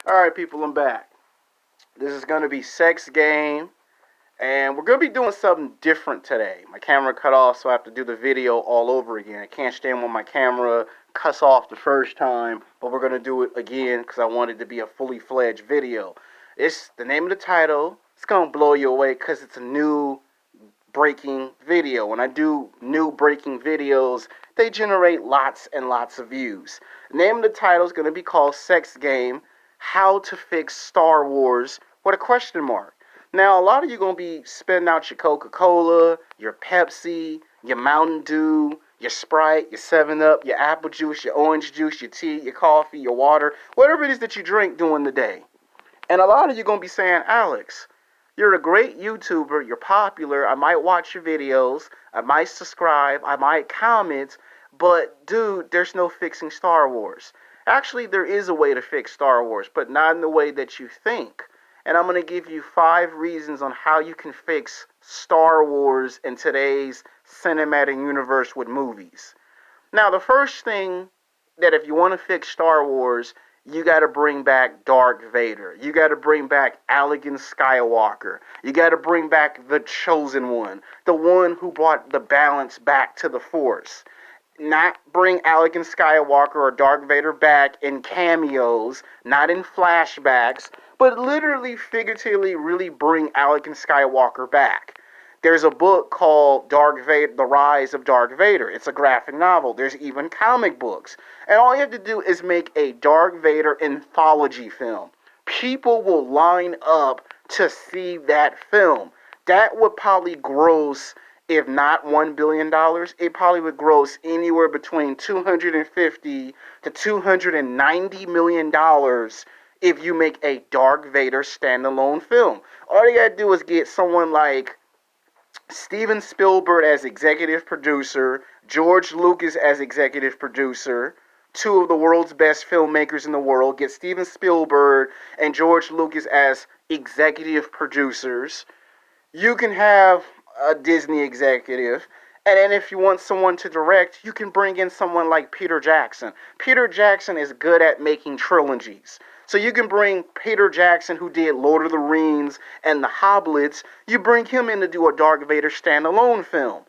Alright, people, I'm back. This is going to be Sex Game, and we're going to be doing something different today. My camera cut off, so I have to do the video all over again. I can't stand when my camera cuts off the first time, but we're going to do it again because I want it to be a fully fledged video. It's the name of the title. It's going to blow you away because it's a new breaking video. When I do new breaking videos, they generate lots and lots of views. The name of the title is going to be called Sex Game: How to Fix Star Wars with a question mark. Now, a lot of you going to be spitting out your Coca-Cola, your Pepsi, your Mountain Dew, your Sprite, your 7-Up, your apple juice, your orange juice, your tea, your coffee, your water, whatever it is that you drink during the day. And a lot of you going to be saying, Alex, you're a great YouTuber, you're popular, I might watch your videos, I might subscribe, I might comment, but dude, there's no fixing Star Wars. Actually, there is a way to fix Star Wars, but not in the way that you think. And I'm going to give you 5 reasons on how you can fix Star Wars in today's cinematic universe with movies. Now, the first thing that if you want to fix Star Wars, you got to bring back Darth Vader. You got to bring back Anakin Skywalker. You got to bring back the Chosen One, the one who brought the balance back to the Force. Not bring Anakin Skywalker or Darth Vader back in cameos, not in flashbacks, but literally, figuratively, really bring Anakin Skywalker back. There's a book called Darth Vader, The Rise of Darth Vader. It's a graphic novel. There's even comic books. And all you have to do is make a Darth Vader anthology film. People will line up to see that film. That would probably gross, if not $1 billion, it probably would gross anywhere between $250 to $290 million if you make a Darth Vader standalone film. All you gotta do is get someone like Steven Spielberg as executive producer, George Lucas as executive producer, 2 of the world's best filmmakers in the world. Get Steven Spielberg and George Lucas as executive producers. You can have a Disney executive. And then if you want someone to direct, you can bring in someone like Peter Jackson. Peter Jackson is good at making trilogies. So you can bring Peter Jackson, who did Lord of the Rings and The Hobbits, you bring him in to do a Darth Vader standalone film.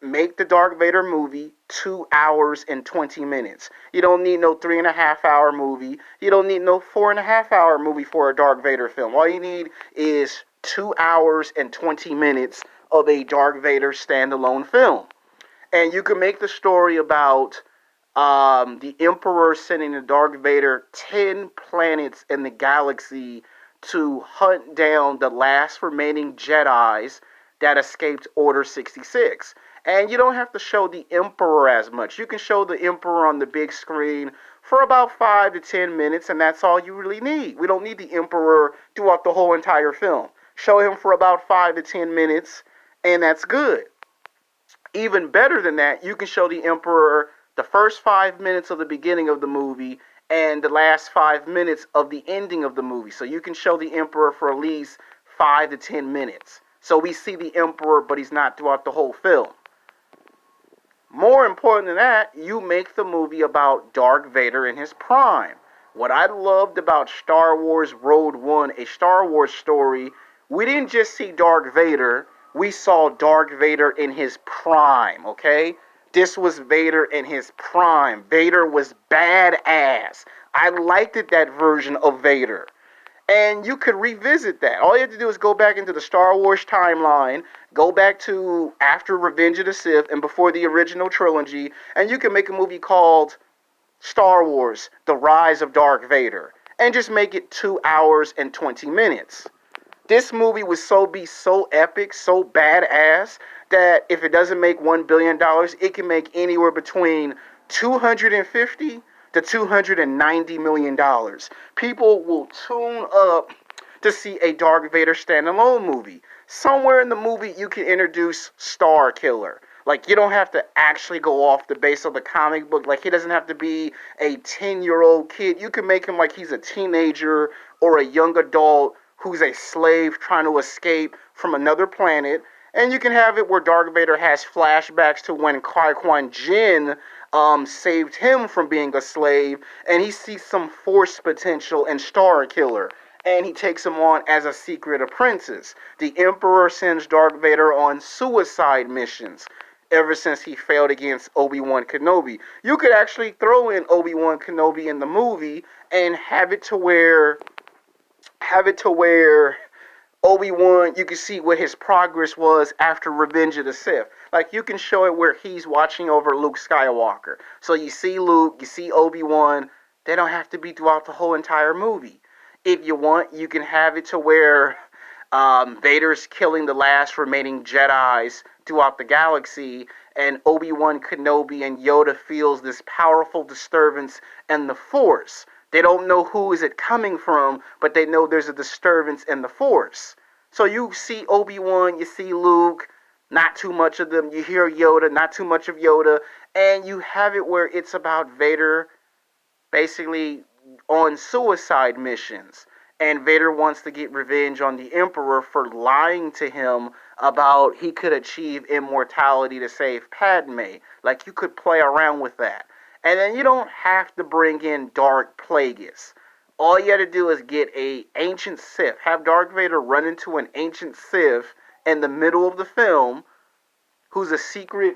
Make the Darth Vader movie 2 hours and 20 minutes. You don't need no 3.5 hour movie. You don't need no 4.5 hour movie for a Darth Vader film. All you need is 2 hours and 20 minutes of a Darth Vader standalone film. And you can make the story about the Emperor sending the Darth Vader 10 planets in the galaxy to hunt down the last remaining Jedis that escaped Order 66. And you don't have to show the Emperor as much. You can show the Emperor on the big screen for about 5 to 10 minutes, and that's all you really need. We don't need the Emperor throughout the whole entire film. Show him for about 5 to 10 minutes, and that's good. Even better than that, you can show the Emperor the first 5 minutes of the beginning of the movie and the last 5 minutes of the ending of the movie. So you can show the Emperor for at least 5 to 10 minutes. So we see the Emperor, but he's not throughout the whole film. More important than that, you make the movie about Darth Vader in his prime. What I loved about Star Wars Road One, a Star Wars story, we didn't just see Darth Vader, we saw Darth Vader in his prime, okay? This was Vader in his prime. Vader was badass. I liked it, that version of Vader. And you could revisit that. All you have to do is go back into the Star Wars timeline, go back to after Revenge of the Sith and before the original trilogy, and you can make a movie called Star Wars: The Rise of Darth Vader, and just make it 2 hours and 20 minutes. This movie would be so epic, so badass, that if it doesn't make $1 billion, it can make anywhere between $250 to $290 million. People will tune up to see a Darth Vader standalone movie. Somewhere in the movie, you can introduce Star Killer. Like, you don't have to actually go off the base of the comic book. Like, he doesn't have to be a 10-year-old kid. You can make him like he's a teenager or a young adult who's a slave trying to escape from another planet. And you can have it where Darth Vader has flashbacks to when Qui-Gon Jinn saved him from being a slave, and he sees some force potential in Star Killer, and he takes him on as a secret apprentice. The Emperor sends Darth Vader on suicide missions ever since he failed against Obi-Wan Kenobi. You could actually throw in Obi-Wan Kenobi in the movie and have it to where Obi-Wan, you can see what his progress was after Revenge of the Sith. Like, you can show it where he's watching over Luke Skywalker. So you see Luke, you see Obi-Wan. They don't have to be throughout the whole entire movie. If you want, you can have it to where Vader's killing the last remaining Jedis throughout the galaxy, and Obi-Wan Kenobi and Yoda feels this powerful disturbance in the Force. They don't know who is it coming from, but they know there's a disturbance in the Force. So you see Obi-Wan, you see Luke, not too much of them. You hear Yoda, not too much of Yoda. And you have it where it's about Vader basically on suicide missions. And Vader wants to get revenge on the Emperor for lying to him about he could achieve immortality to save Padme. Like, you could play around with that. And then you don't have to bring in Darth Plagueis. All you got to do is get a ancient Sith. Have Darth Vader run into an ancient Sith in the middle of the film who's a secret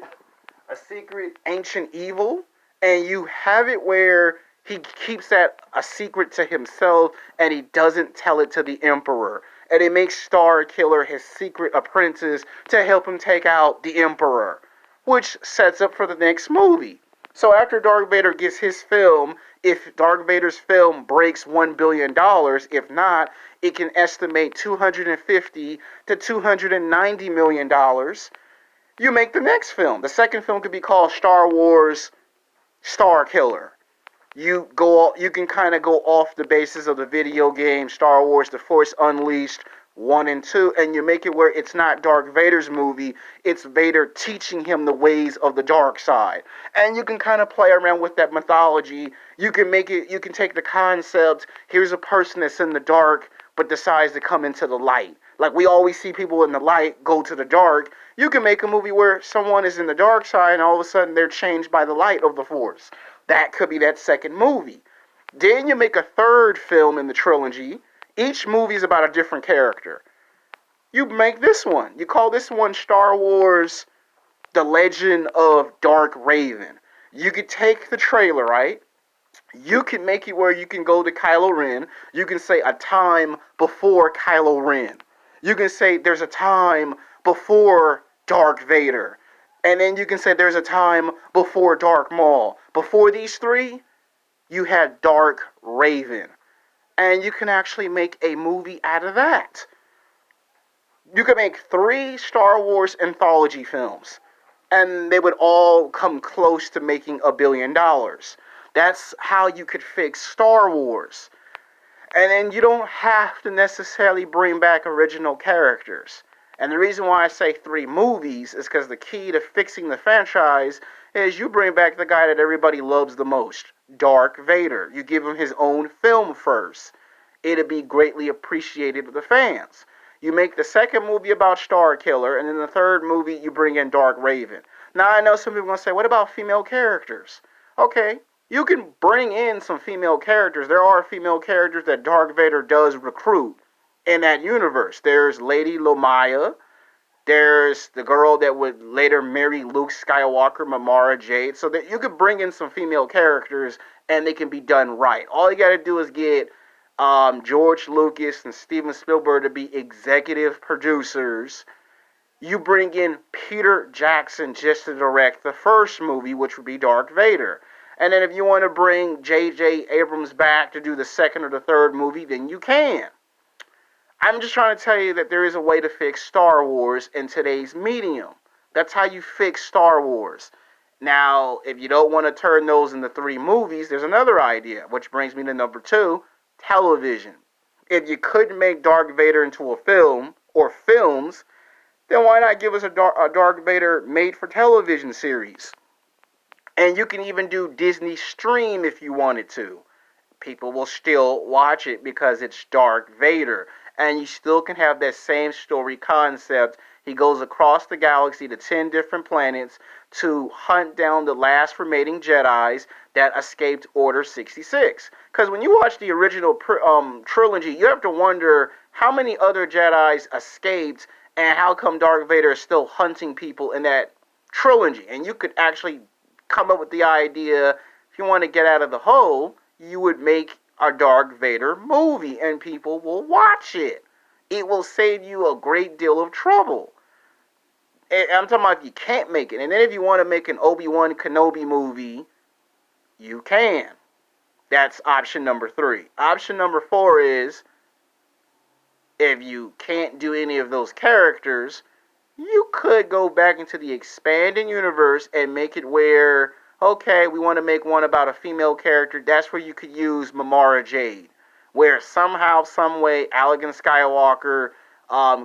ancient evil. And you have it where he keeps that a secret to himself and he doesn't tell it to the Emperor. And it makes Star Killer his secret apprentice to help him take out the Emperor, which sets up for the next movie. So after Darth Vader gets his film, if Darth Vader's film breaks $1 billion, if not, it can estimate $250 to $290 million. You make the next film. The second film could be called Star Wars Star Killer. You can kind of go off the basis of the video game Star Wars The Force Unleashed 1 and 2, and you make it where it's not Darth Vader's movie, it's Vader teaching him the ways of the dark side. And you can kind of play around with that mythology. You can take the concept, here's a person that's in the dark, but decides to come into the light. Like, we always see people in the light go to the dark. You can make a movie where someone is in the dark side, and all of a sudden they're changed by the light of the Force. That could be that second movie. Then you make a third film in the trilogy. Each movie is about a different character. You make this one. You call this one Star Wars The Legend of Dark Raven. You could take the trailer, right? You can make it where you can go to Kylo Ren. You can say a time before Kylo Ren. You can say there's a time before Darth Vader. And then you can say there's a time before Darth Maul. Before these three, you had Dark Raven. And you can actually make a movie out of that. You could make 3 Star Wars anthology films. And they would all come close to making $1 billion. That's how you could fix Star Wars. And then you don't have to necessarily bring back original characters. And the reason why I say 3 movies is because the key to fixing the franchise is you bring back the guy that everybody loves the most, Darth Vader. You give him his own film first. It'll be greatly appreciated by the fans. You make the second movie about Star Killer, and then the third movie you bring in Dark Raven. Now I know some people are going to say, what about female characters? Okay, you can bring in some female characters. There are female characters that Darth Vader does recruit in that universe. There's Lady Lomaya. There's the girl that would later marry Luke Skywalker, Mara Jade. So that you could bring in some female characters and they can be done right. All you got to do is get George Lucas and Steven Spielberg to be executive producers. You bring in Peter Jackson just to direct the first movie, which would be Darth Vader. And then if you want to bring J.J. Abrams back to do the second or the third movie, then you can. I'm just trying to tell you that there is a way to fix Star Wars in today's medium. That's how you fix Star Wars. Now, if you don't want to turn those into 3 movies, there's another idea, which brings me to number 2, television. If you couldn't make Darth Vader into a film, or films, then why not give us a Darth Vader made-for-television series? And you can even do Disney Stream if you wanted to. People will still watch it because it's Darth Vader. And you still can have that same story concept. He goes across the galaxy to 10 different planets to hunt down the last remaining Jedis that escaped Order 66. Because when you watch the original trilogy, you have to wonder how many other Jedis escaped and how come Darth Vader is still hunting people in that trilogy. And you could actually come up with the idea, if you want to get out of the hole, you would make a Darth Vader movie and people will watch it. It will save you a great deal of trouble. And I'm talking about if you can't make it. And then if you want to make an Obi-Wan Kenobi movie, you can. That's option number 3. Option number 4 is, if you can't do any of those characters, you could go back into the expanding universe and make it where, okay, we want to make one about a female character. That's where you could use Mara Jade, where somehow, some way, Anakin Skywalker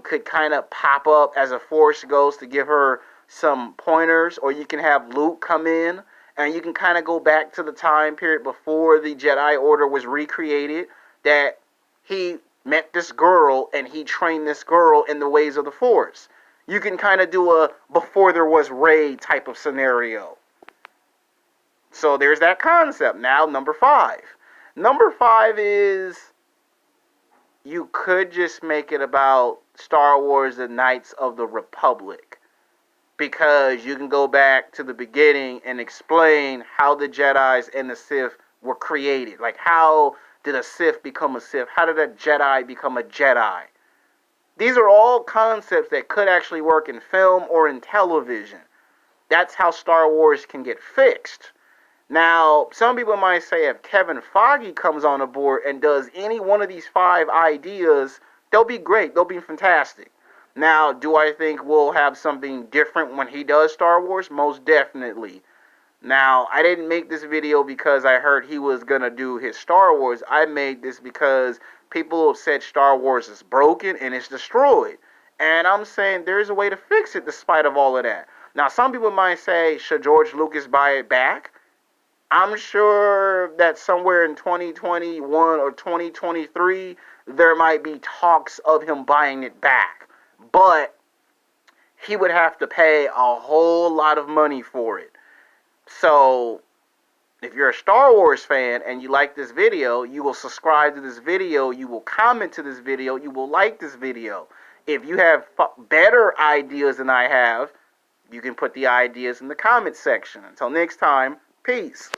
could kind of pop up as a Force ghost to give her some pointers, or you can have Luke come in, and you can kind of go back to the time period before the Jedi Order was recreated, that he met this girl, and he trained this girl in the ways of the Force. You can kind of do a before there was Rey type of scenario. So there's that concept. Now, number 5. Number 5 is, you could just make it about Star Wars: The Knights of the Republic. Because you can go back to the beginning and explain how the Jedis and the Sith were created. Like, how did a Sith become a Sith? How did a Jedi become a Jedi? These are all concepts that could actually work in film or in television. That's how Star Wars can get fixed. Now, some people might say if Kevin Feige comes on board and does any one of these 5 ideas, they'll be great. They'll be fantastic. Now, do I think we'll have something different when he does Star Wars? Most definitely. Now, I didn't make this video because I heard he was going to do his Star Wars. I made this because people have said Star Wars is broken and it's destroyed. And I'm saying there's a way to fix it despite of all of that. Now, some people might say, should George Lucas buy it back? I'm sure that somewhere in 2021 or 2023, there might be talks of him buying it back. But he would have to pay a whole lot of money for it. So, if you're a Star Wars fan and you like this video, you will subscribe to this video, you will comment to this video, you will like this video. If you have better ideas than I have, you can put the ideas in the comment section. Until next time, peace.